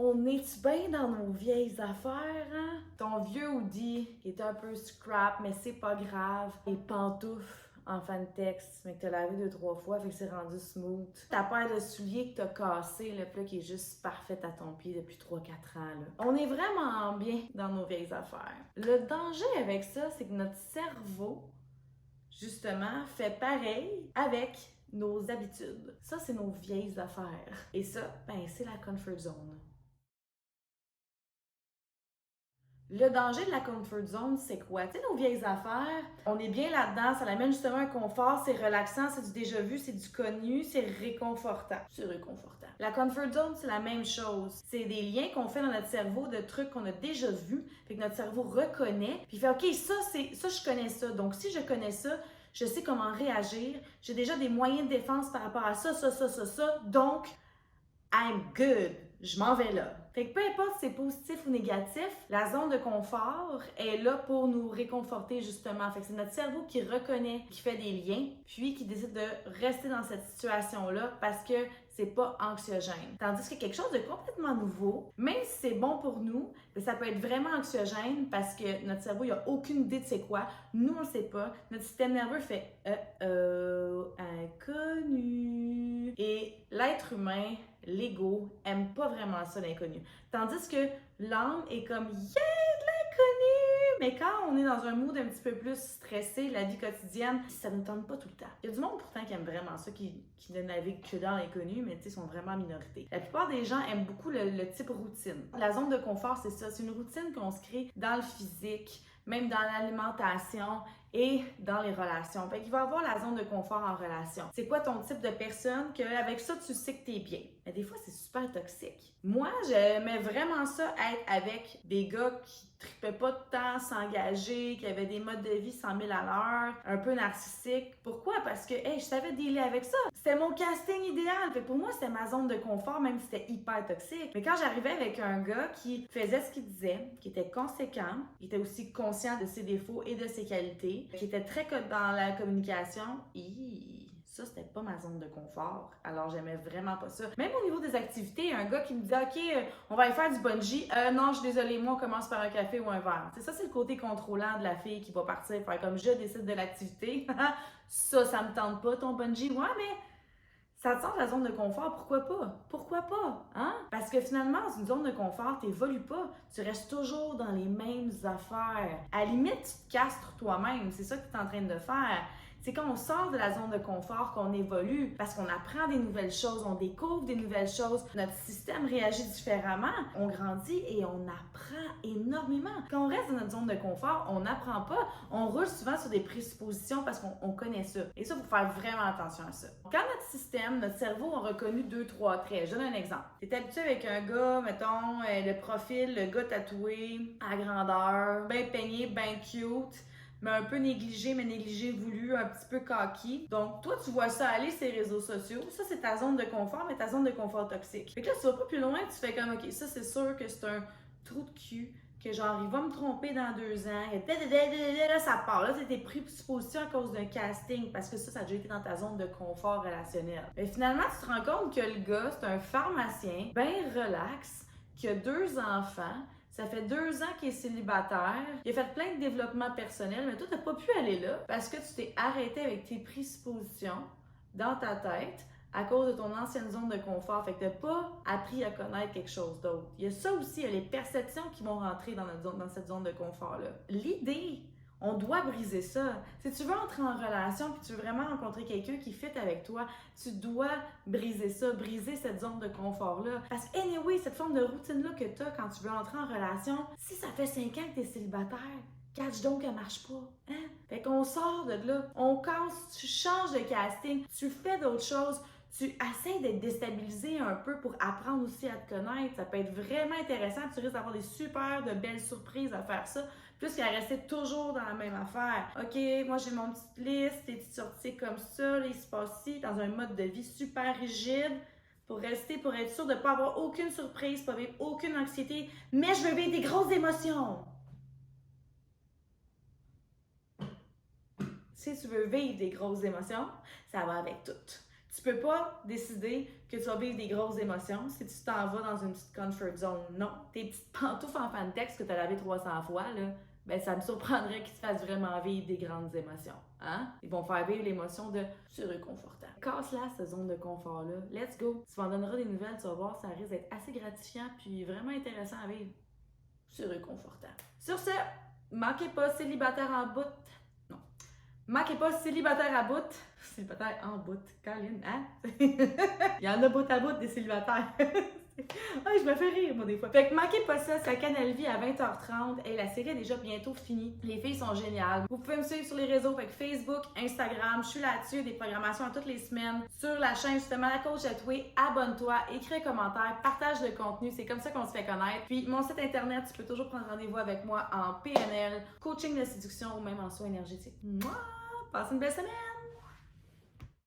On est-tu bien dans nos vieilles affaires, hein? Ton vieux hoodie qui est un peu scrap, mais c'est pas grave. Les pantoufles en fan texte, mais que t'as lavé 2-3 fois, fait que c'est rendu smooth. Ta paire de souliers que t'as cassé, le plat qui est juste parfaite à ton pied depuis 3-4 ans, là. On est vraiment bien dans nos vieilles affaires. Le danger avec ça, c'est que notre cerveau, justement, fait pareil avec nos habitudes. Ça, c'est nos vieilles affaires. Et ça, ben, c'est la comfort zone. Le danger de la comfort zone, c'est quoi? Tu sais, nos vieilles affaires, on est bien là-dedans, ça amène justement un confort, c'est relaxant, c'est du déjà vu, c'est du connu, c'est réconfortant. C'est réconfortant. La comfort zone, c'est la même chose. C'est des liens qu'on fait dans notre cerveau de trucs qu'on a déjà vus, fait que notre cerveau reconnaît, puis il fait OK, ça, je connais ça. Donc, si je connais ça, je sais comment réagir, j'ai déjà des moyens de défense par rapport à ça, donc, I'm good. Je m'en vais là. Fait que peu importe si c'est positif ou négatif, la zone de confort est là pour nous réconforter justement. Fait que c'est notre cerveau qui reconnaît, qui fait des liens, puis qui décide de rester dans cette situation-là parce que c'est pas anxiogène. Tandis que quelque chose de complètement nouveau, même si c'est bon pour nous, ça peut être vraiment anxiogène parce que notre cerveau, il a aucune idée de c'est quoi. Nous, on le sait pas. Notre système nerveux fait inconnu. Et l'être humain, l'ego, aime pas vraiment ça, l'inconnu. Tandis que l'âme est comme yeah, de l'inconnu! Mais quand on est dans un mood un petit peu plus stressé, la vie quotidienne, ça ne nous tente pas tout le temps. Il y a du monde pourtant qui aime vraiment ça, qui ne navigue que dans l'inconnu, mais tu sais, sont vraiment en minorité. La plupart des gens aiment beaucoup le type routine. La zone de confort, c'est ça. C'est une routine qu'on se crée dans le physique, même dans l'alimentation et dans les relations. Fait qu'il va y avoir la zone de confort en relation. C'est quoi ton type de personne qu'avec ça, tu sais que t'es bien? Mais des fois, c'est super toxique. Moi, j'aimais vraiment ça, être avec des gars qui tripaient pas de temps, s'engager, qui avaient des modes de vie 100 000 à l'heure, un peu narcissiques. Pourquoi? Parce que, hey, je savais dealer avec ça. C'était mon casting idéal. Fait que pour moi, c'était ma zone de confort, même si c'était hyper toxique. Mais quand j'arrivais avec un gars qui faisait ce qu'il disait, qui était conséquent, qui était aussi conscient de ses défauts et de ses qualités, qui était très dans la communication, ça, c'était pas ma zone de confort. Alors, j'aimais vraiment pas ça. Même au niveau des activités, un gars qui me disait « OK, on va aller faire du bungee. Non, je suis désolée, moi, on commence par un café ou un verre. » C'est ça, c'est le côté contrôlant de la fille qui va partir faire comme je décide de l'activité. Ça me tente pas, ton bungee. Ouais, mais ça te sort de la zone de confort, pourquoi pas? Pourquoi pas? Hein? Parce que finalement, dans une zone de confort, t'évolues pas. Tu restes toujours dans les mêmes affaires. À la limite, tu te castres toi-même. C'est ça que tu es en train de faire. C'est quand on sort de la zone de confort qu'on évolue parce qu'on apprend des nouvelles choses, on découvre des nouvelles choses, notre système réagit différemment, on grandit et on apprend énormément. Quand on reste dans notre zone de confort, on n'apprend pas, on roule souvent sur des présuppositions parce qu'on connaît ça. Et ça, il faut faire vraiment attention à ça. Quand notre système, notre cerveau a reconnu 2-3 traits, je donne un exemple. Tu es habitué avec un gars, mettons, le profil, le gars tatoué, à grandeur, bien peigné, bien cute, mais un peu négligé, mais négligé voulu, un petit peu cocky. Donc, toi, tu vois ça aller sur les réseaux sociaux. Ça, c'est ta zone de confort, mais ta zone de confort toxique. Fait que là, tu vas pas plus loin, tu fais comme, OK, ça, c'est sûr que c'est un trou de cul, que genre, il va me tromper dans 2 ans. Là, ça part. Là, t'es pris supposition à cause d'un casting, parce que ça a déjà été dans ta zone de confort relationnel. Mais finalement, tu te rends compte que le gars, c'est un pharmacien, bien relax, qui a 2 enfants. Ça fait 2 ans qu'il est célibataire. Il a fait plein de développement personnel, mais toi, t'as pas pu aller là parce que tu t'es arrêté avec tes présuppositions dans ta tête à cause de ton ancienne zone de confort. Fait que t'as pas appris à connaître quelque chose d'autre. Il y a ça aussi, il y a les perceptions qui vont rentrer dans cette zone de confort-là. L'idée, on doit briser ça. Si tu veux entrer en relation puis tu veux vraiment rencontrer quelqu'un qui fit avec toi, tu dois briser ça, briser cette zone de confort-là. Parce que, anyway, cette forme de routine-là que tu as quand tu veux entrer en relation, si ça fait 5 ans que tu es célibataire, catch donc, elle marche pas. Hein? Fait qu'on sort de là, on casse, tu changes de casting, tu fais d'autres choses. Tu essaies d'être déstabilisé un peu pour apprendre aussi à te connaître. Ça peut être vraiment intéressant. Tu risques d'avoir des super de belles surprises à faire ça. Plus qu'à rester toujours dans la même affaire. OK, moi j'ai mon petite liste, des petites sorties comme ça, là, il se passe ci, dans un mode de vie super rigide pour être sûr de ne pas avoir aucune surprise, pas vivre aucune anxiété, mais je veux vivre des grosses émotions. Si tu veux vivre des grosses émotions, ça va avec tout. Tu peux pas décider que tu vas vivre des grosses émotions si tu t'en vas dans une petite comfort zone. Non. Tes petites pantoufles en Fantex que tu as lavé 300 fois, là, ben ça me surprendrait qu'ils te fassent vraiment vivre des grandes émotions. Hein? Ils vont faire vivre l'émotion de « c'est réconfortant ». Casse-la, cette zone de confort-là. Let's go. Tu m'en donneras des nouvelles, tu vas voir, ça risque d'être assez gratifiant puis vraiment intéressant à vivre. C'est réconfortant. Sur ce, manquez pas célibataire en bout. Non. Manquez pas célibataire à bout. Célibataire en bout. Caroline, hein? Il y en a bout à bout des célibataires. Ah, je me fais rire, moi, des fois. Fait que manquez pas ça, c'est à Canal Vie à 20h30. Et la série est déjà bientôt finie. Les filles sont géniales. Vous pouvez me suivre sur les réseaux, fait que Facebook, Instagram, je suis là-dessus, des programmations toutes les semaines. Sur la chaîne, justement, La Coach Jetway, abonne-toi, écris un commentaire, partage le contenu, c'est comme ça qu'on se fait connaître. Puis, mon site internet, tu peux toujours prendre rendez-vous avec moi en PNL, coaching de séduction ou même en soins énergétiques. Moi, passez une belle semaine!